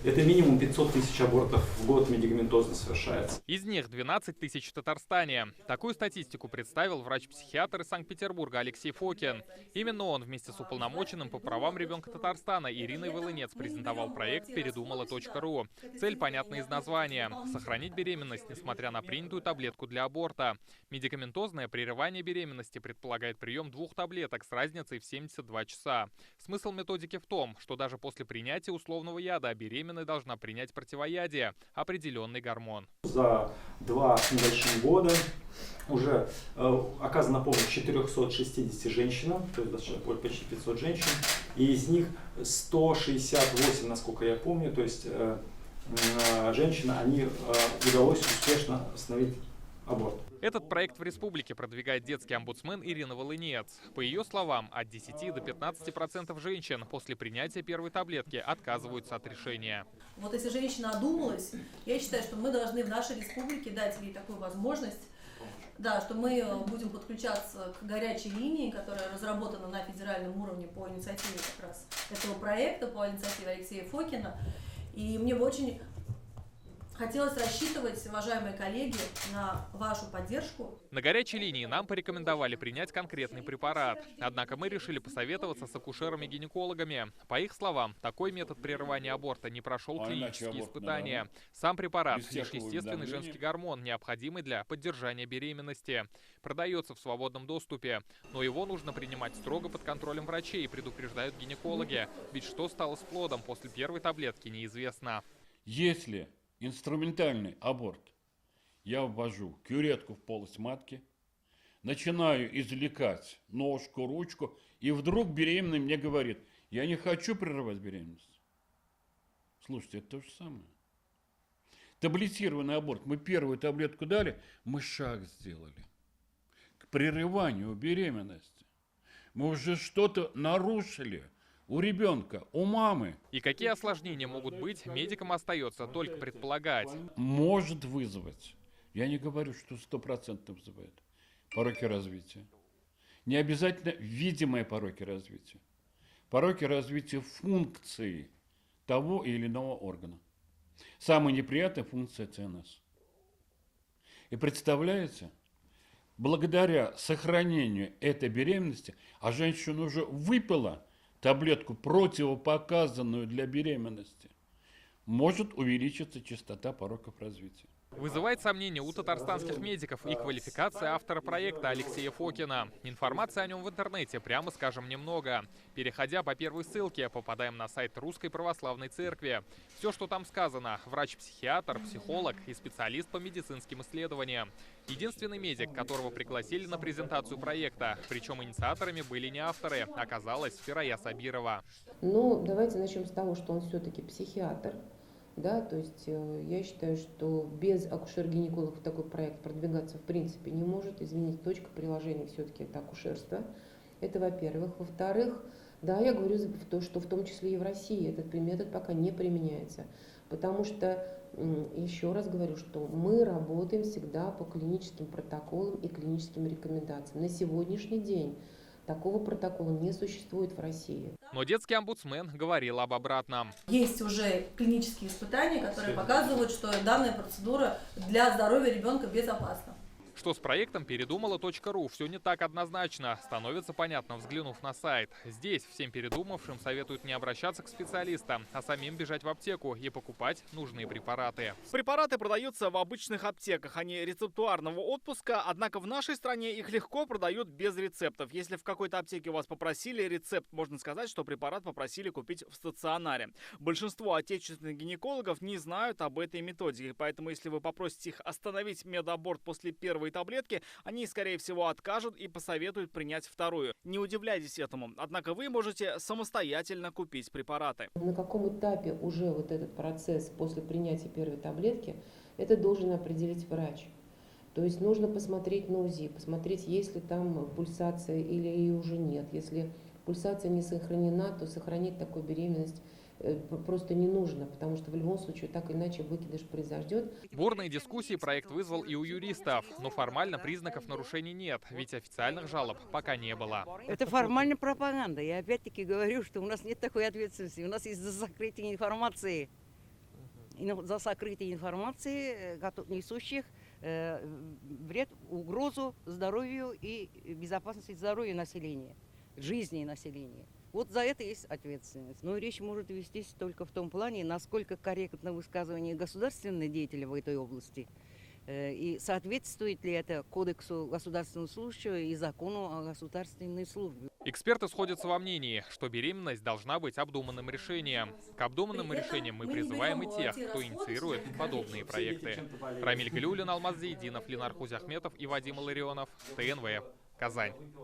Это минимум 500 тысяч абортов в год медикаментозно совершается. Из них 12 тысяч в Татарстане. Такую статистику представил врач-психиатр из Санкт-Петербурга Алексей Фокин. Именно он вместе с уполномоченным по правам ребенка Татарстана Ириной Волынец презентовал проект «Передумала.ру». Цель понятна из названия – сохранить беременность, несмотря на принятую таблетку для аборта. Медикаментозное прерывание беременности предполагает прием 2 таблеток с разницей в 72 часа. Смысл методики в том, что даже после принятия условного яда беременная должна принять противоядие – определенный гормон. За 2 с небольшим года уже оказана помощь 460 женщинам, то есть даже почти 500 женщин, и из них 168, насколько я помню, то есть женщины, они удалось успешно остановить аборт. Этот проект в республике продвигает детский омбудсмен Ирина Волынец. По ее словам, от 10 до 15% женщин после принятия первой таблетки отказываются от решения. Вот если женщина одумалась, я считаю, что мы должны в нашей республике дать ей такую возможность, да, что мы будем подключаться к горячей линии, которая разработана на федеральном уровне по инициативе как раз этого проекта, по инициативе Алексея Фокина. И мне бы очень хотелось рассчитывать, уважаемые коллеги, на вашу поддержку. На горячей линии нам порекомендовали принять конкретный препарат. Однако мы решили посоветоваться с акушерами-гинекологами. По их словам, такой метод прерывания аборта не прошел клинические испытания. Сам препарат – лишь естественный женский гормон, необходимый для поддержания беременности. Продается в свободном доступе. Но его нужно принимать строго под контролем врачей, предупреждают гинекологи. Ведь что стало с плодом после первой таблетки, неизвестно. Если инструментальный аборт, я ввожу кюретку в полость матки, начинаю извлекать ножку, ручку, и вдруг беременный мне говорит: я не хочу прерывать беременность. Слушайте, это то же самое. Таблетированный аборт. Мы первую таблетку дали, мы шаг сделали к прерыванию беременности. Мы уже что-то нарушили. У ребенка, у мамы. И какие осложнения могут быть, медикам остается только предполагать. Может вызвать, я не говорю, что 100% вызывает, пороки развития. Не обязательно видимые пороки развития. Пороки развития функции того или иного органа. Самая неприятная функция ЦНС. И представляете, благодаря сохранению этой беременности, а женщина уже выпила таблетку, противопоказанную для беременности, может увеличиться частота пороков развития. Вызывает сомнения у татарстанских медиков и квалификация автора проекта Алексея Фокина. Информации о нем в интернете, прямо скажем, немного. Переходя по первой ссылке, попадаем на сайт Русской Православной Церкви. Все, что там сказано: врач-психиатр, психолог и специалист по медицинским исследованиям. Единственный медик, которого пригласили на презентацию проекта, причем инициаторами были не авторы, оказалась Фирая Сабирова. Ну, давайте начнем с того, что он все-таки психиатр. Да, то есть я считаю, что без акушер-гинекологов такой проект продвигаться в принципе не может. Извините, точка приложения все-таки это акушерство. Это во-первых. Во-вторых, да, я говорю, что в том числе и в России этот метод пока не применяется. Потому что, еще раз говорю, что мы работаем всегда по клиническим протоколам и клиническим рекомендациям. На сегодняшний день такого протокола не существует в России. Но детский омбудсмен говорил об обратном. Есть уже клинические испытания, которые показывают, что данная процедура для здоровья ребенка безопасна. Что с проектом «Передумала.ру» все не так однозначно, становится понятно, взглянув на сайт. Здесь всем передумавшим советуют не обращаться к специалистам, а самим бежать в аптеку и покупать нужные препараты. Препараты продаются в обычных аптеках, они рецептуарного отпуска, однако в нашей стране их легко продают без рецептов. Если в какой-то аптеке у вас попросили рецепт, можно сказать, что препарат попросили купить в стационаре. Большинство отечественных гинекологов не знают об этой методике, поэтому если вы попросите их остановить медаборт после первой таблетки, они, скорее всего, откажут и посоветуют принять вторую. Не удивляйтесь этому, однако вы можете самостоятельно купить препараты. На каком этапе уже вот этот процесс после принятия первой таблетки, это должен определить врач. То есть нужно посмотреть на УЗИ, посмотреть, есть ли там пульсация или ее уже нет. Если пульсация не сохранена, то сохранить такую беременность просто не нужно, потому что в любом случае так или иначе выкидыш произойдет. Бурные дискуссии проект вызвал и у юристов, но формально признаков нарушений нет, ведь официальных жалоб пока не было. Это формальная пропаганда. Я опять-таки говорю, что у нас нет такой ответственности. У нас есть закрытие информации. за сокрытой информацией, несущих вред, угрозу здоровью и безопасности здоровья населения, жизни населения. Вот за это есть ответственность. Но речь может вестись только в том плане, насколько корректно высказывание государственных деятелей в этой области и соответствует ли это Кодексу государственного служащего и закону о государственной службе. Эксперты сходятся во мнении, что беременность должна быть обдуманным решением. К обдуманным решениям мы призываем и тех, кто инициирует подобные проекты. Рамиль Галиуллин, Алмаз Зейдинов, Ленар Хузяхметов и Вадим Илларионов. ТНВ. Казань.